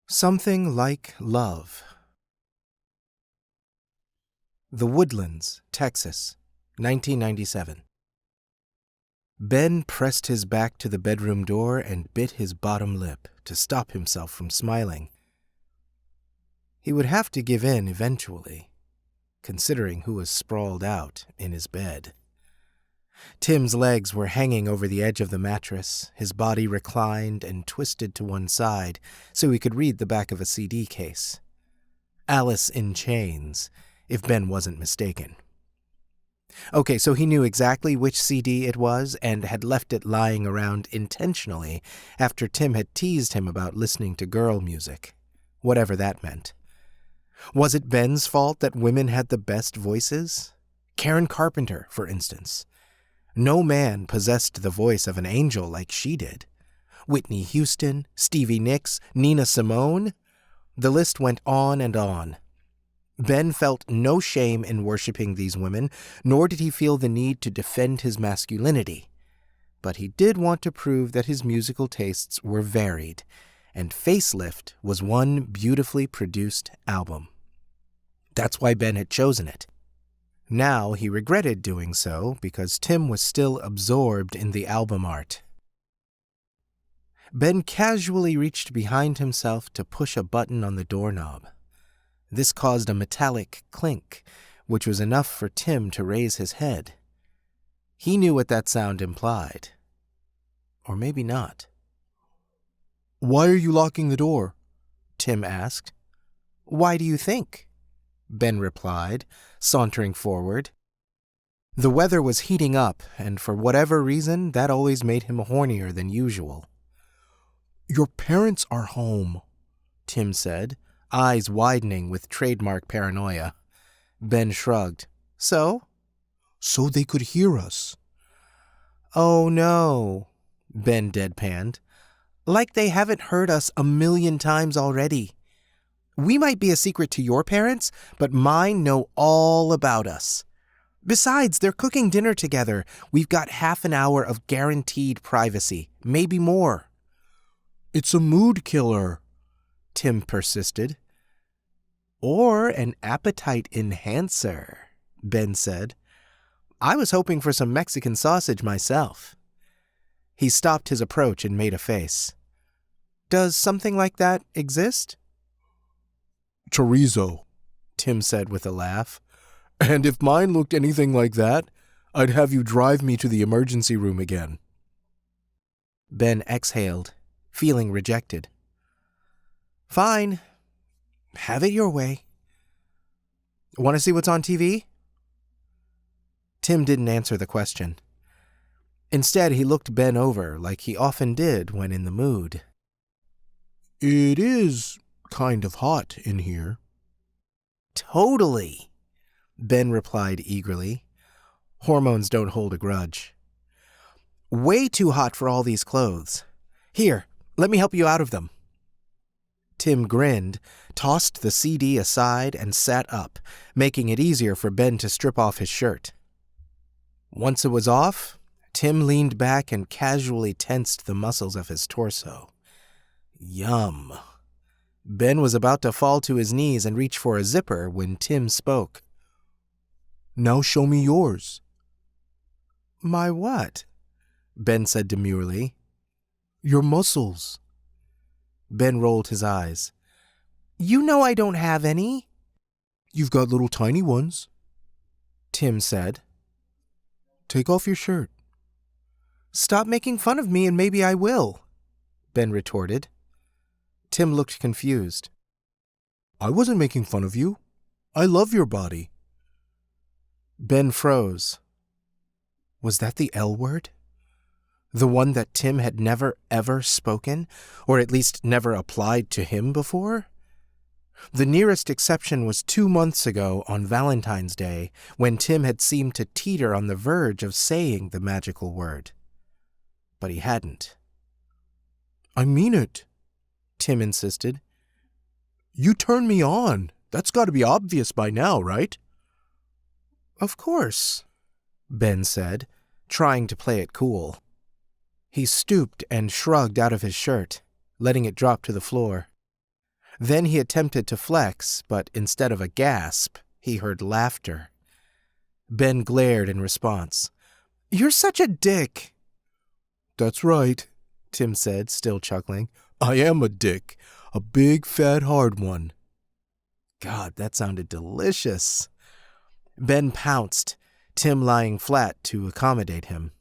Something Like Love. The Woodlands, Texas, 1997. Ben pressed his back to the bedroom door and bit his bottom lip to stop himself from smiling. He would have to give in eventually, considering who was sprawled out in his bed. Tim's legs were hanging over the edge of the mattress, his body reclined and twisted to one side so he could read the back of a CD case. Alice in Chains, if Ben wasn't mistaken. Okay, so he knew exactly which CD it was and had left it lying around intentionally after Tim had teased him about listening to girl music, whatever that meant. Was it Ben's fault that women had the best voices? Karen Carpenter, for instance. No man possessed the voice of an angel like she did. Whitney Houston, Stevie Nicks, Nina Simone. The list went on and on. Ben felt no shame in worshiping these women, nor did he feel the need to defend his masculinity. But he did want to prove that his musical tastes were varied, and Facelift was one beautifully produced album. That's why Ben had chosen it. Now he regretted doing so because Tim was still absorbed in the album art. Ben casually reached behind himself to push a button on the doorknob. This caused a metallic clink, which was enough for Tim to raise his head. He knew what that sound implied. Or maybe not. "Why are you locking the door?" Tim asked. "Why do you think?" Ben replied, sauntering forward. The weather was heating up, and for whatever reason, that always made him hornier than usual. "Your parents are home," Tim said, eyes widening with trademark paranoia. Ben shrugged. "So?" "So they could hear us." "Oh, no," Ben deadpanned. "Like they haven't heard us 1,000,000 times already. We might be a secret to your parents, but mine know all about us. Besides, they're cooking dinner together. We've got half an hour of guaranteed privacy, maybe more." "It's a mood killer," Tim persisted. "Or an appetite enhancer," Ben said. "I was hoping for some Mexican sausage myself." He stopped his approach and made a face. "Does something like that exist?" "Chorizo," Tim said with a laugh. "And if mine looked anything like that, I'd have you drive me to the emergency room again." Ben exhaled, feeling rejected. "Fine. Have it your way. Want to see what's on TV?" Tim didn't answer the question. Instead, he looked Ben over like he often did when in the mood. "It is kind of hot in here." "Totally," Ben replied eagerly. Hormones don't hold a grudge. "Way too hot for all these clothes. Here, let me help you out of them." Tim grinned, tossed the CD aside, and sat up, making it easier for Ben to strip off his shirt. Once it was off, Tim leaned back and casually tensed the muscles of his torso. Yum. Ben was about to fall to his knees and reach for a zipper when Tim spoke. "Now show me yours." "My what?" Ben said demurely. "Your muscles." Ben rolled his eyes. "You know I don't have any." "You've got little tiny ones," Tim said. "Take off your shirt." "Stop making fun of me and maybe I will," Ben retorted. Tim looked confused. "I wasn't making fun of you. I love your body." Ben froze. Was that the L word? The one that Tim had never, ever spoken, or at least never applied to him before? The nearest exception was 2 months ago on Valentine's Day, when Tim had seemed to teeter on the verge of saying the magical word. But he hadn't. "I mean it," Tim insisted. "You turn me on. That's got to be obvious by now, right?" "Of course," Ben said, trying to play it cool. He stooped and shrugged out of his shirt, letting it drop to the floor. Then he attempted to flex, but instead of a gasp, he heard laughter. Ben glared in response. "You're such a dick." "That's right," Tim said, still chuckling. "I am a dick. A big, fat, hard one." God, that sounded delicious. Ben pounced, Tim lying flat to accommodate him.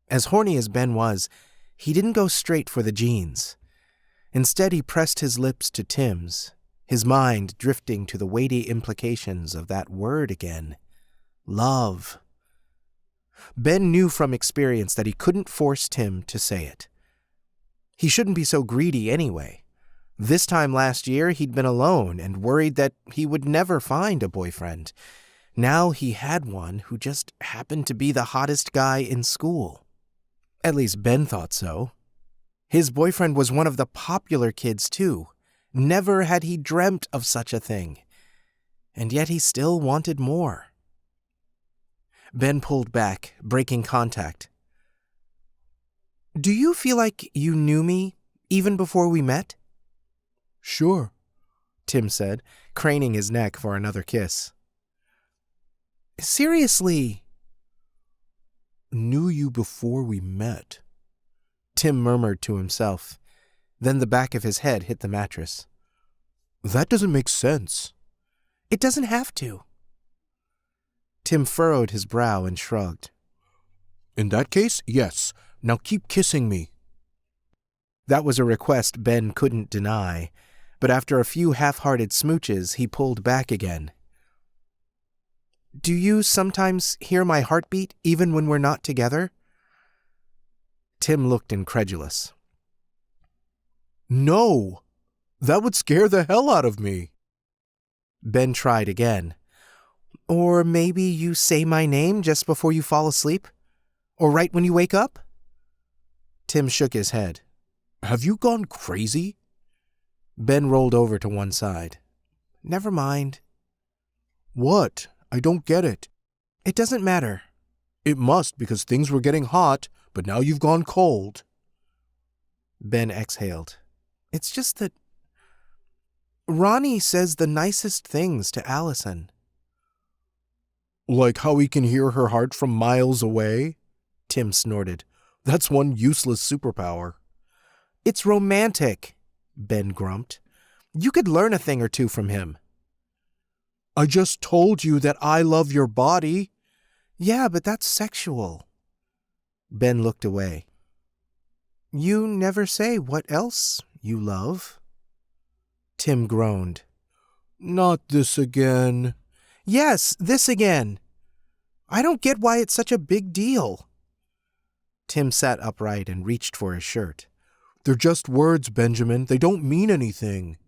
As horny as Ben was, he didn't go straight for the jeans. Instead, he pressed his lips to Tim's, his mind drifting to the weighty implications of that word again. Love. Ben knew from experience that he couldn't force Tim to say it. He shouldn't be so greedy anyway. This time last year, he'd been alone and worried that he would never find a boyfriend. Now he had one who just happened to be the hottest guy in school. At least Ben thought so. His boyfriend was one of the popular kids, too. Never had he dreamt of such a thing. And yet he still wanted more. Ben pulled back, breaking contact. "Do you feel like you knew me even before we met?" "Sure," Tim said, craning his neck for another kiss. "Seriously?" "Knew you before we met," Tim murmured to himself. Then the back of his head hit the mattress. "That doesn't make sense." "It doesn't have to." Tim furrowed his brow and shrugged. "In that case, yes. Now keep kissing me." That was a request Ben couldn't deny, but after a few half-hearted smooches, he pulled back again. "Do you sometimes hear my heartbeat even when we're not together?" Tim looked incredulous. "No! That would scare the hell out of me." Ben tried again. "Or maybe you say my name just before you fall asleep? Or right when you wake up?" Tim shook his head. "Have you gone crazy?" Ben rolled over to one side. "Never mind." "What? I don't get it." "It doesn't matter." "It must, because things were getting hot, but now you've gone cold." Ben exhaled. "It's just that Ronnie says the nicest things to Allison." "Like how he can hear her heart from miles away?" Tim snorted. "That's one useless superpower." "It's romantic," Ben grumped. "You could learn a thing or two from him." "I just told you that I love your body." "Yeah, but that's sexual." Ben looked away. "You never say what else you love." Tim groaned. "Not this again." "Yes, this again. I don't get why it's such a big deal." Tim sat upright and reached for his shirt. "They're just words, Benjamin. They don't mean anything."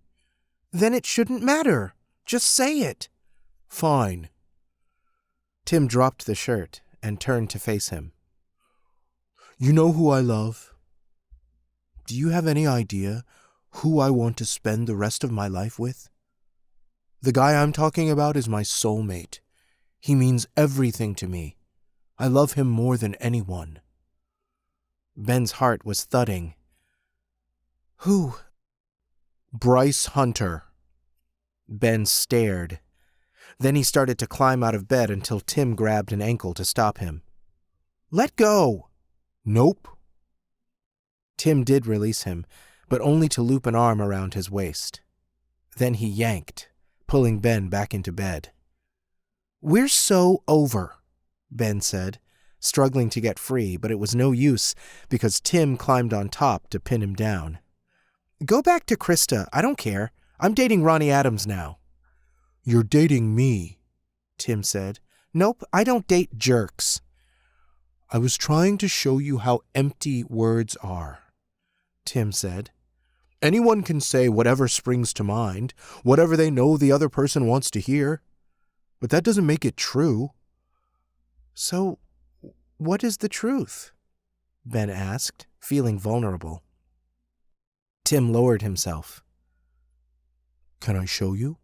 "Then it shouldn't matter. Just say it." "Fine." Tim dropped the shirt and turned to face him. "You know who I love? Do you have any idea who I want to spend the rest of my life with? The guy I'm talking about is my soulmate. He means everything to me. I love him more than anyone." Ben's heart was thudding. "Who?" "Bryce Hunter." Ben stared. Then he started to climb out of bed until Tim grabbed an ankle to stop him. "Let go!" "Nope." Tim did release him, but only to loop an arm around his waist. Then he yanked, pulling Ben back into bed. "We're so over," Ben said, struggling to get free, but it was no use because Tim climbed on top to pin him down. "Go back to Krista. I don't care. I'm dating Ronnie Adams now." "You're dating me," Tim said. "Nope, I don't date jerks." "I was trying to show you how empty words are," Tim said. "Anyone can say whatever springs to mind, whatever they know the other person wants to hear. But that doesn't make it true." "So, what is the truth?" Ben asked, feeling vulnerable. Tim lowered himself. "Can I show you?"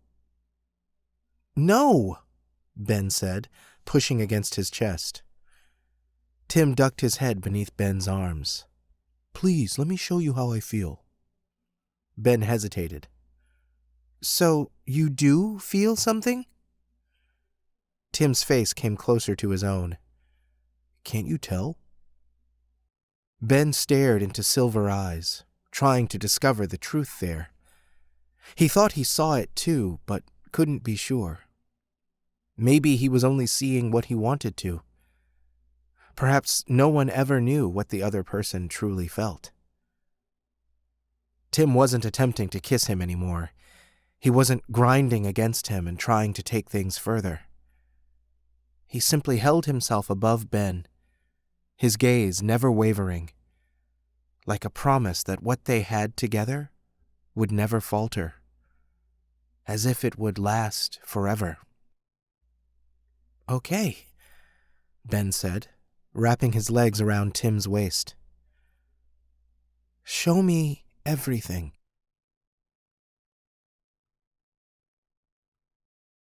"No," Ben said, pushing against his chest. Tim ducked his head beneath Ben's arms. "Please, let me show you how I feel." Ben hesitated. So, you do feel something? Tim's face came closer to his own. Can't you tell? Ben stared into silver eyes, trying to discover the truth there. He thought he saw it too, but couldn't be sure. Maybe he was only seeing what he wanted to. Perhaps no one ever knew what the other person truly felt. Tim wasn't attempting to kiss him anymore. He wasn't grinding against him and trying to take things further. He simply held himself above Ben, his gaze never wavering, like a promise that what they had together would never falter, as if it would last forever. Okay, Ben said, wrapping his legs around Tim's waist. Show me everything.